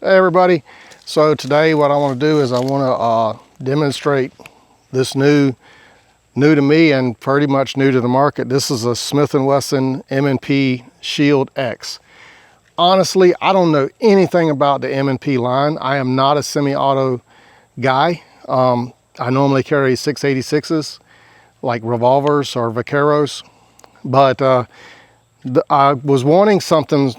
Hey everybody, so today what I want to do is I want to demonstrate this new to me and pretty much new to the market. This is a Smith & Wesson M&P Shield X. Honestly, I don't know anything about the M&P line. I am not a semi-auto guy. I normally carry 686s like revolvers or vaqueros, but I was wanting something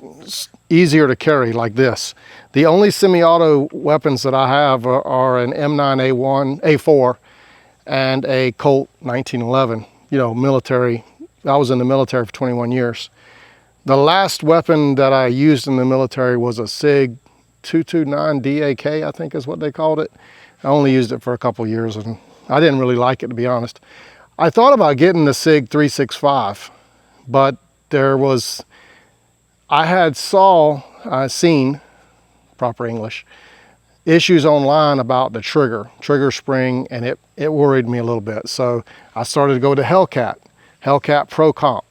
easier to carry like this. The only semi-auto weapons that I have are an M9A4 and a Colt 1911, you know, military. I was in the military for 21 years. The last weapon that I used in the military was a SIG 229 DAK, I think is what they called it. I only used it for a couple years and I didn't really like it, to be honest. I thought about getting the SIG 365, but I had seen, proper English, issues online about the trigger spring, and it worried me a little bit. So I started to go to Hellcat Pro Comp.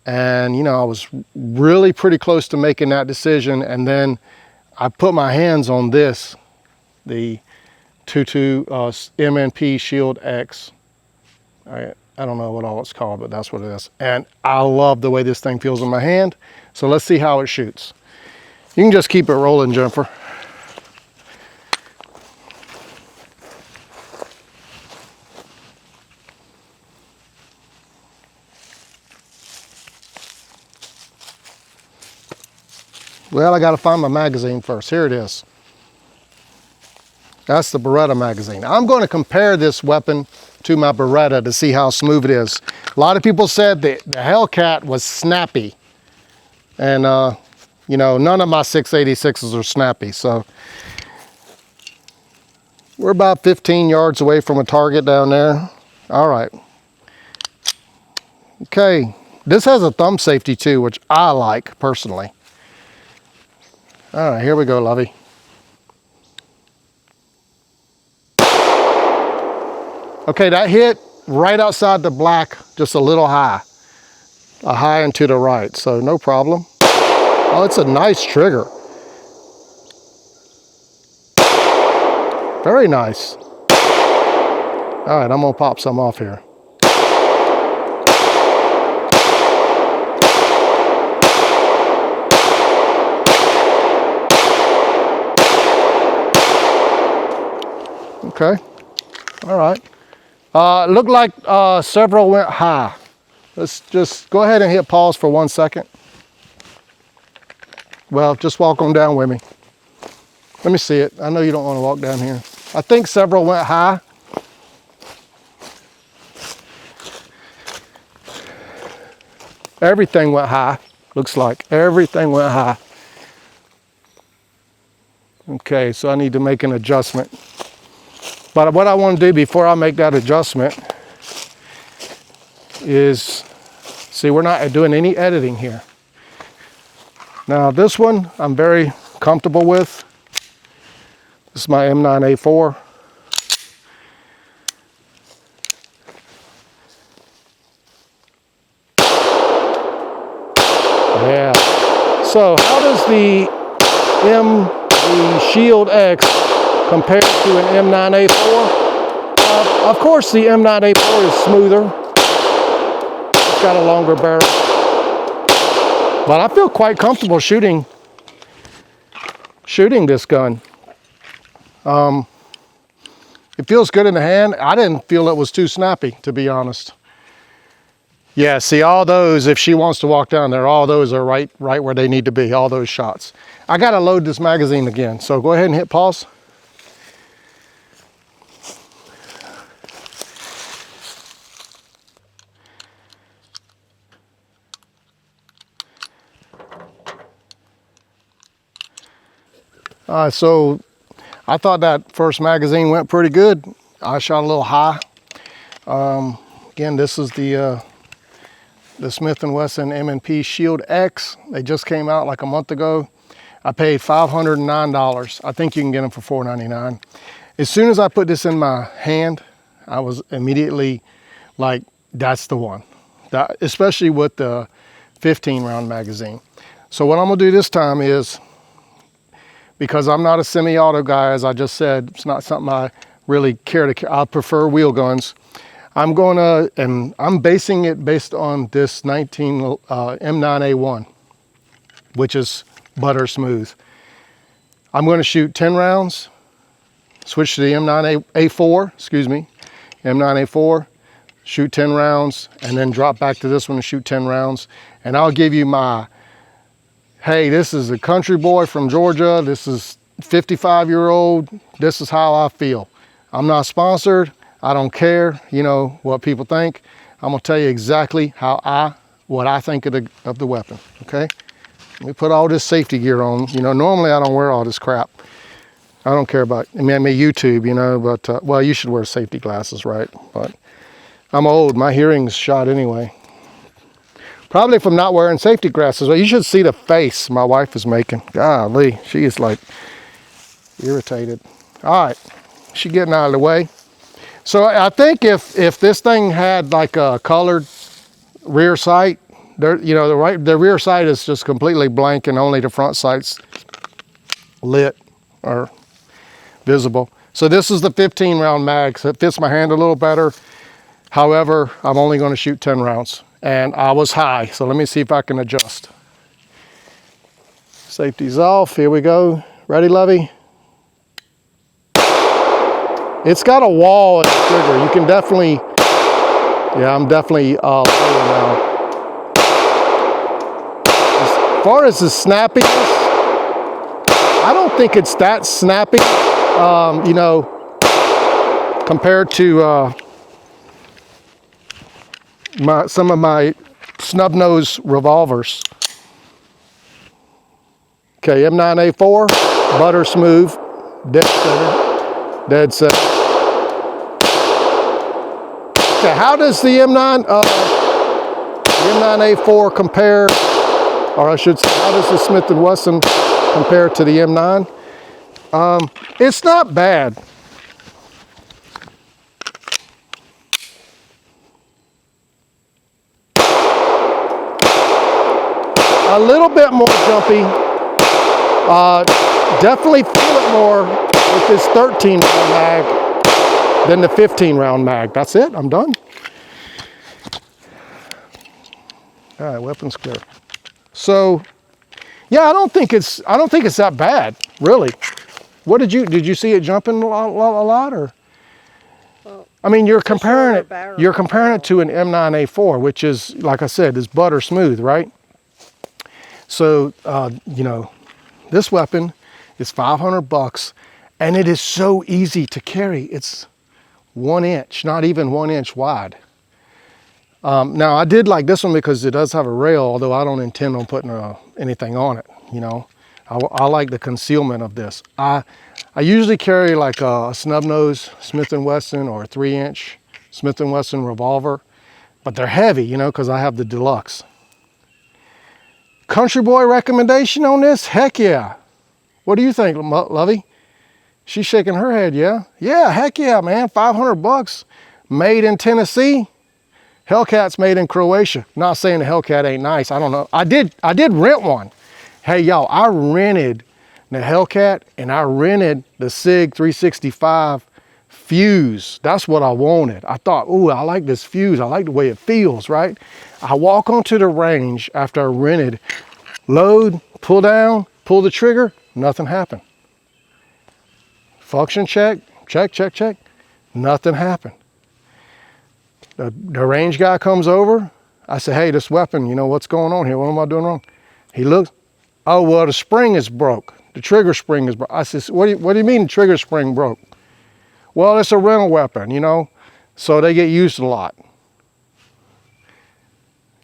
And you know, I was really pretty close to making that decision. And then I put my hands on this, the 22 M&P Shield X. I don't know what all it's called, but that's what it is. And I love the way this thing feels in my hand. So let's see how it shoots. You can just keep it rolling, Jennifer. Well, I gotta find my magazine first. Here it is. That's the Beretta magazine. I'm going to compare this weapon to my Beretta to see how smooth it is. A lot of people said the Hellcat was snappy. And, you know, none of my 686s are snappy. So we're about 15 yards away from a target down there. All right. Okay. This has a thumb safety too, which I like personally. All right, here we go, lovey. Okay, that hit right outside the black, just a little high. A high and to the right, so no problem. Oh, it's a nice trigger. Very nice. All right, I'm gonna pop some off here. Okay, all right. Looked like several went high. Let's just go ahead and hit pause for 1 second. Well, just walk on down with me. Let me see it. I know you don't want to walk down here. I think several went high. Everything went high. Looks like everything went high. Okay, so I need to make an adjustment. But what I want to do before I make that adjustment is, see, we're not doing any editing here. Now this one I'm very comfortable with. This is my M9A4. Yeah. So how does the Shield X compared to an M9A4? Of course the M9A4 is smoother. It's got a longer barrel. But I feel quite comfortable shooting this gun. It feels good in the hand. I didn't feel it was too snappy, to be honest. Yeah, see, all those, if she wants to walk down there, all those are right where they need to be, all those shots. I gotta load this magazine again, so go ahead and hit pause. So I thought that first magazine went pretty good. I shot a little high. Again, this is the Smith & Wesson M&P Shield X. They just came out like a month ago. I paid $509. I think you can get them for $499. As soon as I put this in my hand, I was immediately like, that's the one. That, especially with the 15 round magazine. So what I'm gonna do this time is, because I'm not a semi-auto guy, as I just said. It's not something I really care to. I prefer wheel guns. I'm basing it based on this M9A1, which is butter smooth. I'm going to shoot 10 rounds, switch to the M9A4, excuse me, M9A4, shoot 10 rounds, and then drop back to this one and shoot 10 rounds. And I'll give you my, hey, this is a country boy from Georgia. This is 55-year-old. This is how I feel. I'm not sponsored. I don't care, you know, what people think. I'm gonna tell you exactly what I think of the weapon, okay? Let me put all this safety gear on. You know, normally I don't wear all this crap. I don't care about, I mean YouTube, you know, but, well, you should wear safety glasses, right? But I'm old, my hearing's shot anyway. Probably from not wearing safety glasses. Well, you should see the face my wife is making. Golly, she is like irritated. All right, she getting out of the way. So I think if this thing had like a colored rear sight, there, you know, the rear sight is just completely blank and only the front sight's lit or visible. So this is the 15 round mag, so it fits my hand a little better. However, I'm only going to shoot 10 rounds and I was high. So let me see if I can adjust. Safety's off, here we go. Ready, Lovey? It's got a wall at the trigger. You can definitely, yeah, I'm definitely lower now. As far as the snappiness, I don't think it's that snappy, you know, compared to some of my snub nose revolvers. Okay, M9A4, butter smooth, dead center, dead center. Okay, how does the M9A4 compare, or I should say, how does the Smith & Wesson compare to the M9? It's not bad. A little bit more jumpy. Definitely feel it more with this 13 round mag than the 15 round mag. That's it, I'm done. All right, weapons clear. So, yeah, I don't think it's that bad, really. What did you see it jumping a lot or? Well, I mean, you're comparing it to an M9A4, which is, like I said, is butter smooth, right? So, you know, this weapon is $500 and it is so easy to carry. It's 1 inch, not even 1 inch wide. Now I did like this one because it does have a rail, although I don't intend on putting anything on it, you know. I like the concealment of this. I usually carry like a snub nose Smith & Wesson or a 3-inch Smith & Wesson revolver, but they're heavy, you know, because I have the deluxe. Country boy recommendation on this? Heck yeah. What do you think, Lovey? She's shaking her head, yeah? Yeah, heck yeah, man, $500. Made in Tennessee. Hellcat's made in Croatia. Not saying the Hellcat ain't nice, I don't know. I did rent one. Hey, y'all, I rented the Hellcat and I rented the SIG 365 fuse. That's what I wanted. I thought, ooh, I like this fuse. I like the way it feels, right? I walk onto the range after I rented, load, pull down, pull the trigger, nothing happened. Function check, check, nothing happened. The range guy comes over. I say, hey, this weapon, you know, what's going on here? What am I doing wrong? He looks, oh, well, the spring is broke. The trigger spring is broke. I said, what do you mean the trigger spring broke? Well, it's a rental weapon, you know, so they get used a lot.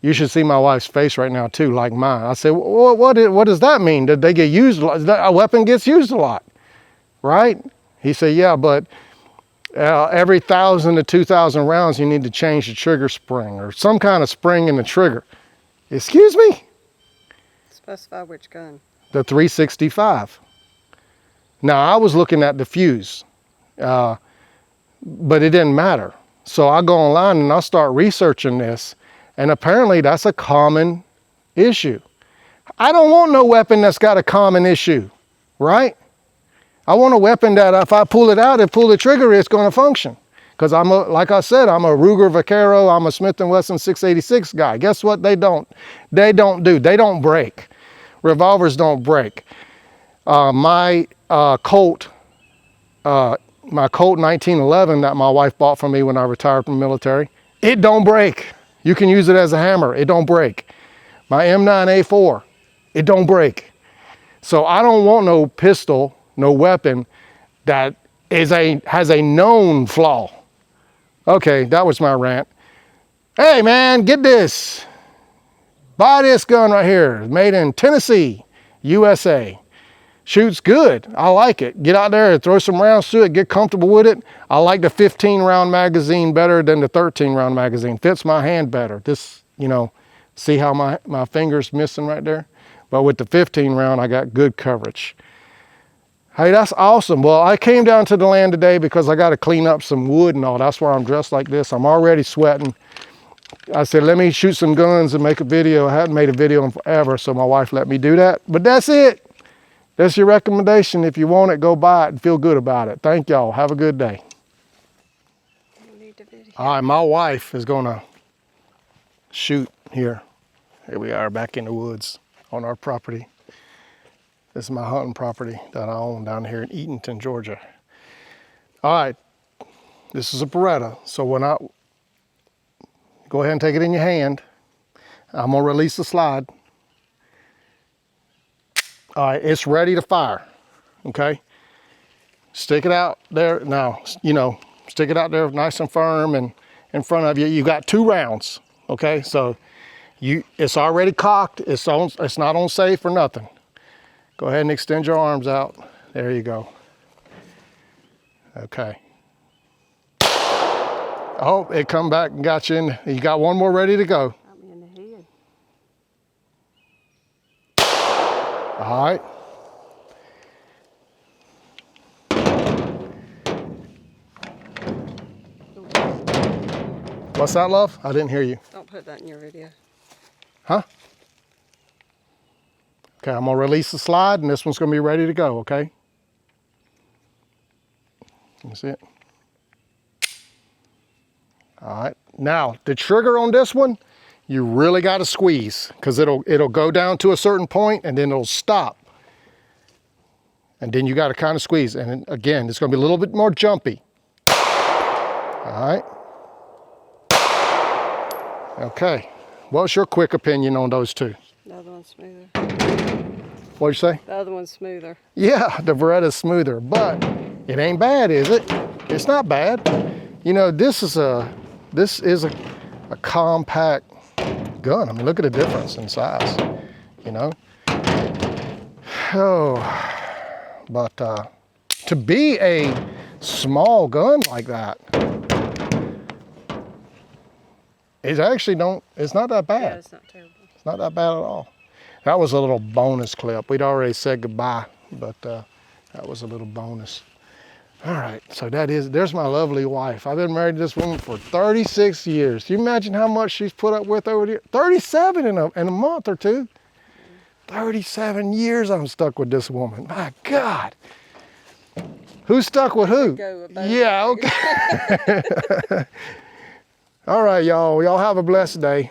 You should see my wife's face right now too, like mine. I said, well, what does that mean? Did they get used a lot? A weapon gets used a lot, right? He said, yeah, but every 1,000 to 2,000 rounds, you need to change the trigger spring or some kind of spring in the trigger. Excuse me? Specify which gun. The 365. Now, I was looking at the fuse, but it didn't matter. So I go online and I start researching this, and apparently that's a common issue. I don't want no weapon that's got a common issue, right? I want a weapon that if I pull it out and pull the trigger, it's going to function. Because like I said, I'm a Ruger Vaquero, I'm a Smith & Wesson 686 guy. Guess what they don't do? They don't break. Revolvers don't break. My Colt 1911 that my wife bought for me when I retired from the military, it don't break. You can use it as a hammer, it don't break. My M9A4, it don't break. So I don't want no pistol, no weapon that has a known flaw. Okay, that was my rant. Hey man, get this. Buy this gun right here, made in Tennessee, USA. Shoots good, I like it. Get out there and throw some rounds to it, get comfortable with it. I like the 15 round magazine better than the 13 round magazine. Fits my hand better. This, you know, see how my finger's missing right there? But with the 15 round, I got good coverage. Hey, that's awesome. Well, I came down to the land today because I got to clean up some wood and all. That's why I'm dressed like this. I'm already sweating. I said, let me shoot some guns and make a video. I hadn't made a video in forever, so my wife let me do that. But that's it. That's your recommendation. If you want it, go buy it and feel good about it. Thank y'all. Have a good day. All right, my wife is going to shoot here. Here we are back in the woods on our property. This is my hunting property that I own down here in Eatonton, Georgia. All right, this is a Beretta. So when I go ahead and take it in your hand, I'm gonna release the slide. All right, it's ready to fire, okay? Stick it out there. Now, you know, stick it out there nice and firm and in front of you. You got 2 rounds, okay? So it's already cocked. It's not on safe or nothing. Go ahead and extend your arms out. There you go. Okay. Oh, it come back and got you in. You got one more ready to go. Got me in the head. All right. What's that, love? I didn't hear you. Don't put that in your video. Huh? Okay, I'm gonna release the slide and this one's gonna be ready to go, okay? Let me see it. All right, now the trigger on this one, you really gotta squeeze because it'll go down to a certain point and then it'll stop. And then you gotta kind of squeeze. And then, again, it's gonna be a little bit more jumpy. All right. Okay, what's your quick opinion on those two? The other one's smoother. What'd you say? The other one's smoother. Yeah, the Beretta's smoother, but it ain't bad, is it? It's not bad. You know, this is a compact gun. I mean, look at the difference in size, you know? Oh, but to be a small gun like that, it's not that bad. Yeah, it's not terrible. It's not that bad at all. That was a little bonus clip. We'd already said goodbye, but that was a little bonus. All right, so there's my lovely wife. I've been married to this woman for 36 years. Can you imagine how much she's put up with over the years? 37 in a month or two. 37 years I'm stuck with this woman. My God. Who's stuck with who? Yeah, okay. All right, y'all. Y'all have a blessed day.